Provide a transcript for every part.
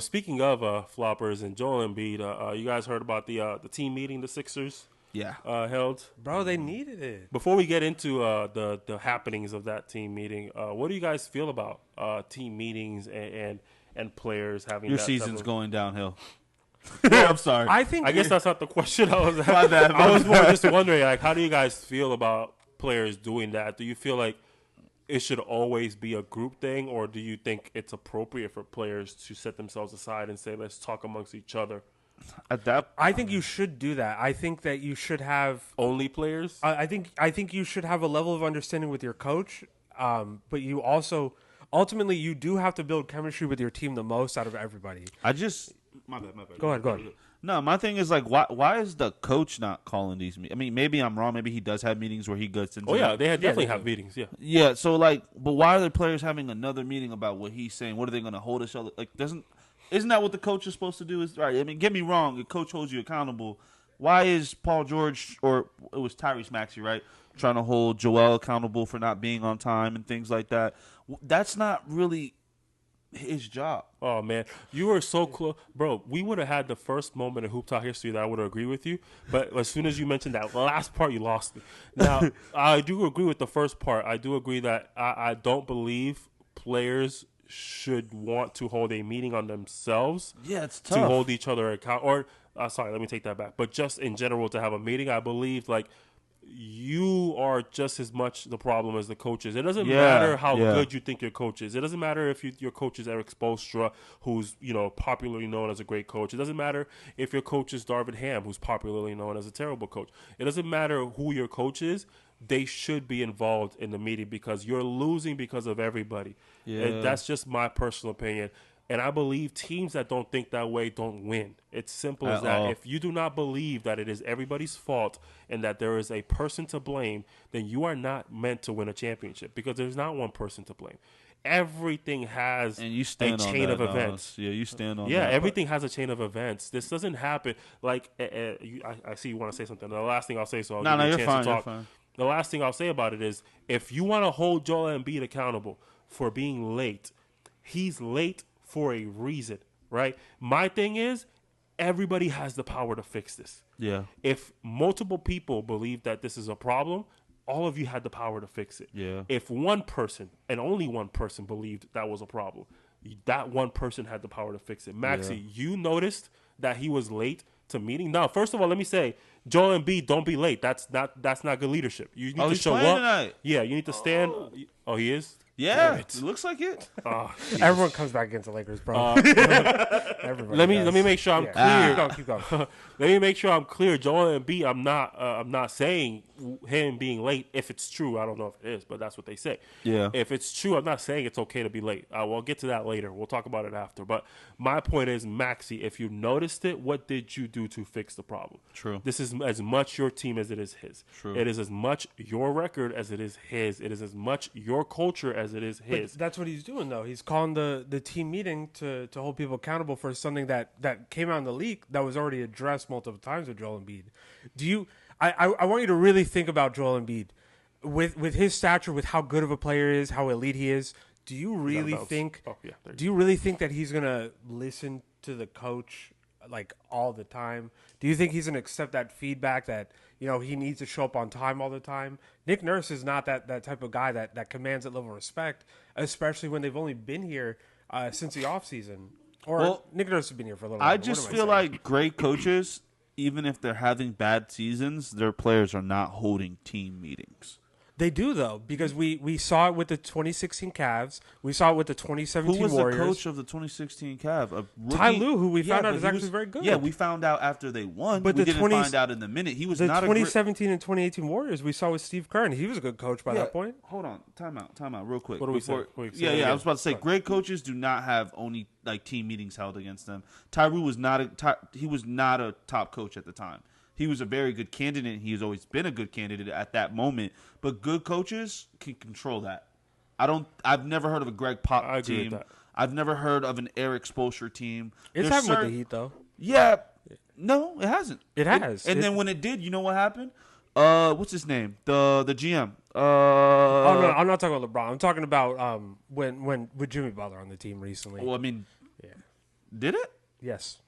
Speaking of floppers and Joel Embiid, you guys heard about the team meeting the Sixers Yeah. held? Bro, they needed it. Before we get into the happenings of that team meeting, what do you guys feel about team meetings and players having Your that season's type of, going downhill. I'm sorry. I guess that's not the question I was asking. My bad. I was more just wondering, like, how do you guys feel about players doing that? Do you feel like it should always be a group thing, or do you think it's appropriate for players to set themselves aside and say, let's talk amongst each other? At that, I think you should do that. I think that you should have. Only players? I think you should have a level of understanding with your coach, but you also ultimately you do have to build chemistry with your team the most out of everybody. I just my bad. Go ahead. No, my thing is like, why is the coach not calling these meetings? I mean, maybe I'm wrong. Maybe he does have meetings where he gets into. Oh yeah, that. they definitely have meetings. Yeah. Yeah. So like, but why are the players having another meeting about what he's saying? What are they going to hold each other? Like, isn't that what the coach is supposed to do? Is right? I mean, get me wrong. The coach holds you accountable. Why is Paul George or it was Tyrese Maxey, right, trying to hold Joel accountable for not being on time and things like that? That's not really his job. Oh man, you were so close, bro. We would have had the first moment in Hoop Talk history that I would have agreed with you, but as soon as you mentioned that last part, you lost me. Now, I do agree with the first part. I do agree that I don't believe players should want to hold a meeting on themselves. Yeah, it's to tough. hold each other account. Or sorry, let me take that back. But just in general, to have a meeting, I believe like you are just as much the problem as the coaches. It doesn't matter how good you think your coach is. It doesn't matter if your coach is Eric Spoelstra, who's popularly known as a great coach. It doesn't matter if your coach is Darvin Ham, who's popularly known as a terrible coach. It doesn't matter who your coach is. They should be involved in the meeting because you're losing because of everybody. Yeah. And that's just my personal opinion. And I believe teams that don't think that way don't win. It's simple as that. If you do not believe that it is everybody's fault and that there is a person to blame, then you are not meant to win a championship because there's not one person to blame. Everything has And you stand a on chain that, of events. Yeah, you stand on Yeah, that. everything has a chain of events. This doesn't happen. Like, I see you want to say something. The last thing I'll say, so I'll give you a you're chance fine, to talk. you're fine. The last thing I'll say about it is if you want to hold Joel Embiid accountable for being late, he's late for a reason, right? My thing is everybody has the power to fix this. Yeah. If multiple people believe that this is a problem, all of you had the power to fix it. Yeah. If one person and only one person believed that was a problem, that one person had the power to fix it. Maxey, you noticed that he was late to meeting. Now, first of all, let me say, Joel Embiid, don't be late. That's not good leadership. You need to he's show playing up. tonight. Yeah, you need to stand. Oh, he is. Yeah, Damn it looks like it. Oh, Everyone comes back against the Lakers, bro. Everybody let does. me make sure I'm Yeah. clear. Keep going. Let me make sure I'm clear. Joel Embiid, I'm not saying him being late. If it's true, I don't know if it is, but that's what they say. Yeah. If it's true, I'm not saying it's okay to be late. We'll get to that later. We'll talk about it after. But my point is, Maxey, if you noticed it, what did you do to fix the problem? True. This is as much your team as it is his. True. It is as much your record as it is his. It is as much your culture as it is But his. that's what he's doing, though. He's calling the team meeting to hold people accountable for something that came out in the leak that was already addressed multiple times with Joel Embiid. I want you to really think about Joel Embiid. With his stature, with how good of a player he is, how elite he is, do you really think that he's going to listen to the coach like all the time? Do you think he's going to accept that feedback that he needs to show up on time all the time? Nick Nurse is not that type of guy that commands that level of respect, especially when they've only been here since the offseason. Nick Nurse has been here for a little while. I just feel like great coaches, even if they're having bad seasons, their players are not holding team meetings. They do, though, because we saw it with the 2016 Cavs. We saw it with the 2017 Who was Warriors. the coach of the 2016 Cavs? A rookie? Ty Lue, who we found out but is he actually very good. Yeah, we found out after they won, But we the didn't find out in the minute. He was The not 2017 and 2018 Warriors we saw with Steve Kerr, and he was a good coach by that point. Hold on, time out, real quick. What do we say? I was about to say, great coaches do not have only like team meetings held against them. Tyree was not a top coach at the time. He was a very good candidate. He's always been a good candidate at that moment. But good coaches can control that. I've never heard of a Greg Pop I agree team. with that. I've never heard of an Eric Spoelstra team. It's happened with the Heat, though. Yeah. No, it hasn't. It has. Then when it did, you know what happened? What's his name? The GM. Oh no, I'm not talking about LeBron. I'm talking about when with Jimmy Butler on the team recently. Well, I mean, Yeah. Did it? Yes.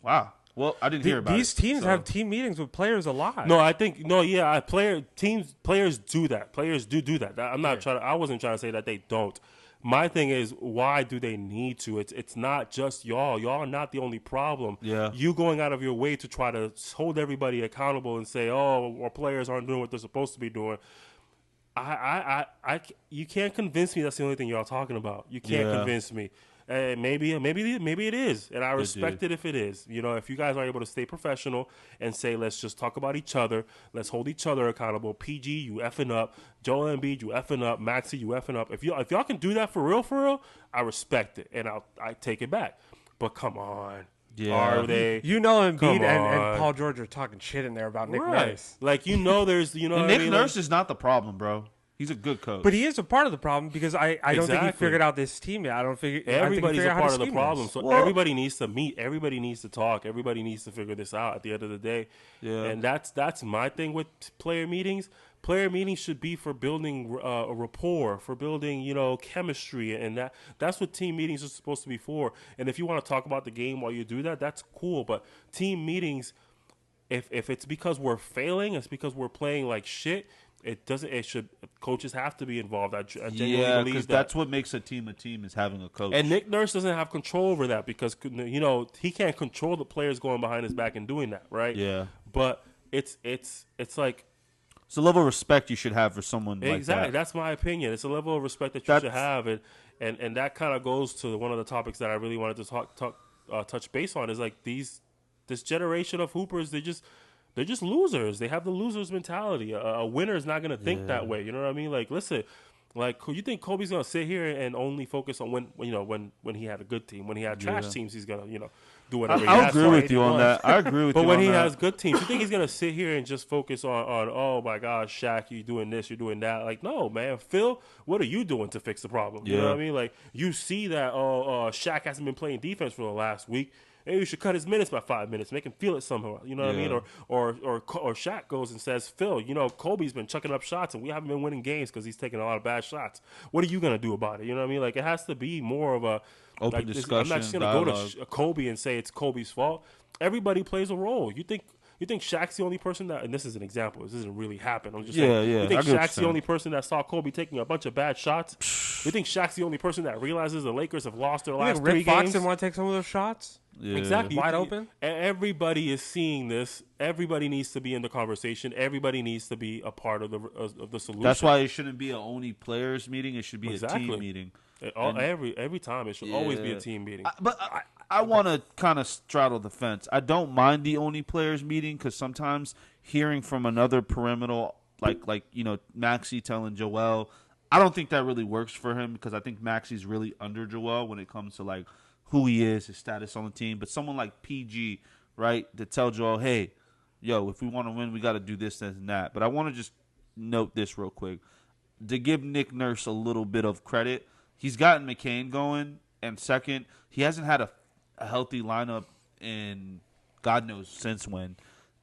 Wow. Well, I didn't hear about These teams have team meetings with players a lot. No, I think players do that. Players do that. I wasn't trying to say that they don't. My thing is, why do they need to? It's not just y'all. Y'all are not the only problem. Yeah. You going out of your way to try to hold everybody accountable and say, oh, our players aren't doing what they're supposed to be doing. You can't convince me that's the only thing y'all talking about. You can't convince me. Maybe it is, and I respect it if it is. You know, if you guys are able to stay professional and say, let's just talk about each other, let's hold each other accountable. PG, you effing up. Joel Embiid, you effing up. Maxey, you effing up. If y'all can do that for real, I respect it, and I take it back. But come on. Yeah. Are they? You know, Embiid and Paul George are talking shit in there about Nick Nurse. Like, Nick Nurse is not the problem, bro. He's a good coach. But he is a part of the problem because I don't think he figured out this team yet. Everybody's a part of the problem. So everybody needs to meet. Everybody needs to talk. Everybody needs to figure this out at the end of the day. Yeah. And that's my thing with player meetings. Player meetings should be for building a rapport, for building, chemistry, and that's what team meetings are supposed to be for. And if you want to talk about the game while you do that, that's cool. But team meetings, if it's because we're failing, it's because we're playing like shit. It doesn't. It should. Coaches have to be involved. I genuinely believe that. That's what makes a team is having a coach. And Nick Nurse doesn't have control over that because he can't control the players going behind his back and doing that, right? Yeah. But it's like it's a level of respect you should have for someone like exactly. that. That's my opinion. It's a level of respect that you should have, and that kind of goes to one of the topics that I really wanted to touch base on is like this generation of hoopers. They're just losers. They have the losers mentality. A winner is not going to think that way. You know what I mean? Like, listen, like, you think Kobe's going to sit here and only focus on when he had a good team? When he had trash teams, he's going to, do whatever he has. I agree with you on that. I agree with you on that. But when he has good teams, you think he's going to sit here and just focus on, oh, my God, Shaq, you're doing this, you're doing that. Like, no, man. Phil, what are you doing to fix the problem? You know what I mean? Like, you see that, Shaq hasn't been playing defense for the last week. Maybe you should cut his minutes by 5 minutes, make him feel it somehow. You know what I mean? Or Shaq goes and says, Phil, Kobe's been chucking up shots and we haven't been winning games because he's taking a lot of bad shots. What are you gonna do about it? You know what I mean? Like, it has to be more of a open discussion. I'm not just gonna go to Kobe and say it's Kobe's fault. Everybody plays a role. You think Shaq's the only person that, and this is an example, this doesn't really happen. I'm just saying. You think Shaq's the only person that saw Kobe taking a bunch of bad shots? You think Shaq's the only person that realizes the Lakers have lost their last 3 Rick games? Fox didn't want to take some of those shots? Yeah. Exactly. Wide open? Everybody is seeing this. Everybody needs to be in the conversation. Everybody needs to be a part of the solution. That's why it shouldn't be an only players meeting. It should be a team meeting. Every time it should always be a team meeting. I want to kind of straddle the fence. I don't mind the only players meeting because sometimes hearing from another perimeter, like Maxey telling Joel, I don't think that really works for him because I think Maxey's really under Joel when it comes to like who he is, his status on the team. But someone like PG, right, to tell Joel, hey, if we want to win, we got to do this, this, and that. But I want to just note this real quick. To give Nick Nurse a little bit of credit, he's gotten McCain going, and second, he hasn't had a healthy lineup in God knows since when.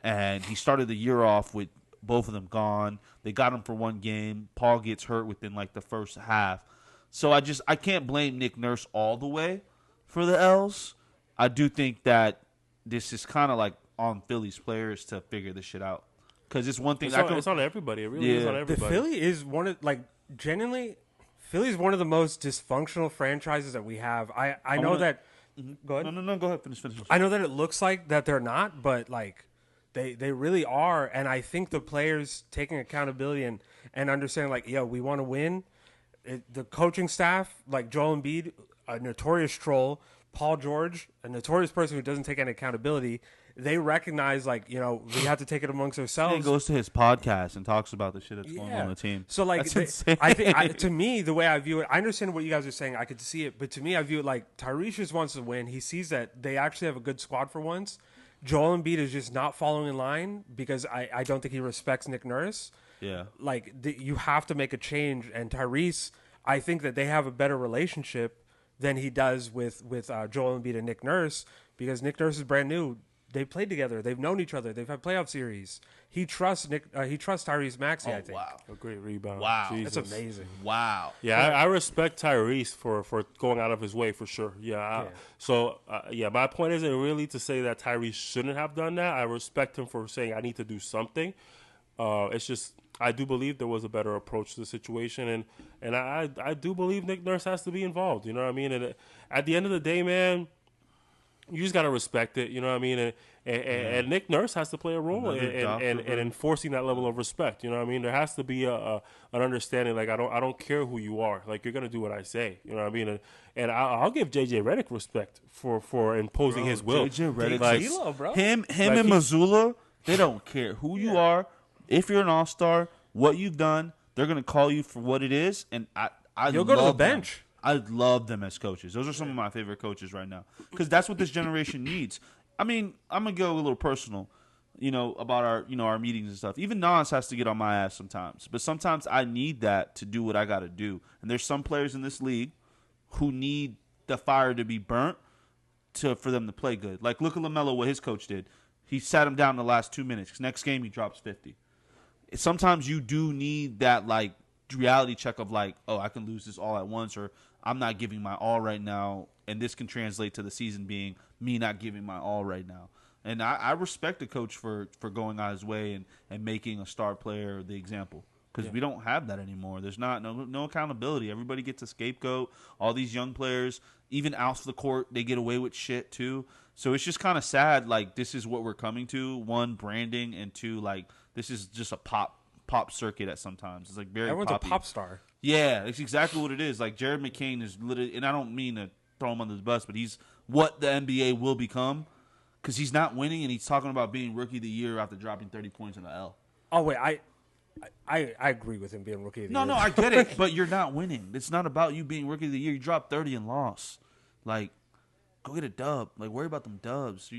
And he started the year off with both of them gone. They got him for one game. Paul gets hurt within like the first half. So I can't blame Nick Nurse all the way for the L's. I do think that this is kind of like on Philly's players to figure this shit out. Because it's one thing. It's on everybody. It really is on everybody. The Philly is genuinely, Philly's one of the most dysfunctional franchises that we have. I know that. Go ahead. No. Go ahead. Finish. I know that it looks like that they're not, but like they really are. And I think the players taking accountability and understanding like, we want to win. The coaching staff, like Joel Embiid, a notorious troll, Paul George, a notorious person who doesn't take any accountability. They recognize, we have to take it amongst ourselves. He goes to his podcast and talks about the shit that's going on the team. So, that's insane. I think, to me, the way I view it, I understand what you guys are saying. I could see it. But to me, I view it like Tyrese just wants to win. He sees that they actually have a good squad for once. Joel Embiid is just not following in line because I don't think he respects Nick Nurse. Yeah. You have to make a change. And Tyrese, I think that they have a better relationship than he does with Joel Embiid and Nick Nurse because Nick Nurse is brand new. they played together. They've known each other. They've had playoff series. He trusts Nick. He trusts Tyrese Maxey. I think. Wow. A great rebound. Wow. Jesus. That's amazing. Wow. Yeah, I respect Tyrese for going out of his way for sure. So my point isn't really to say that Tyrese shouldn't have done that. I respect him for saying I need to do something. It's just I do believe there was a better approach to the situation, and I do believe Nick Nurse has to be involved. You know what I mean? And at the end of the day, man, you just gotta respect it. You know what I mean? And Nick Nurse has to play a role in enforcing that level of respect. You know what I mean? There has to be an understanding. Like I don't care who you are. Like you're gonna do what I say. You know what I mean? And I'll give JJ Redick respect for imposing his will. JJ Redick, like, bro. him and Missoula, they don't care who you are. If you're an all-star, what you've done, they're gonna call you for what it is. And you'll go to the bench. I love them as coaches. Those are some of my favorite coaches right now because that's what this generation needs. I mean, I'm gonna go a little personal, about our meetings and stuff. Even Nas has to get on my ass sometimes, but sometimes I need that to do what I got to do. And there's some players in this league who need the fire to be burnt for them to play good. Like look at LaMelo, what his coach did. He sat him down in the last 2 minutes. Next game he drops 50. Sometimes you do need that like reality check of like, oh, I can lose this all at once, or I'm not giving my all right now, and this can translate to the season being me not giving my all right now. And I respect the coach for going out his way and making a star player the example because we don't have that anymore. There's no accountability. Everybody gets a scapegoat. All these young players, even out of the court, they get away with shit too. So it's just kind of sad. Like this is what we're coming to. One, branding, and two, like this is just a pop circuit at sometimes. It's like very Everyone's poppy. a pop star. Yeah, it's exactly what it is. Like Jared McCain is literally, and I don't mean to throw him under the bus, but he's what the NBA will become because he's not winning, and he's talking about being rookie of the year after dropping 30 points in the L. Oh wait, I agree with him being rookie of the year. No, I get it, but you're not winning. It's not about you being rookie of the year. You dropped 30 and lost. Like, go get a dub. Like, worry about them dubs.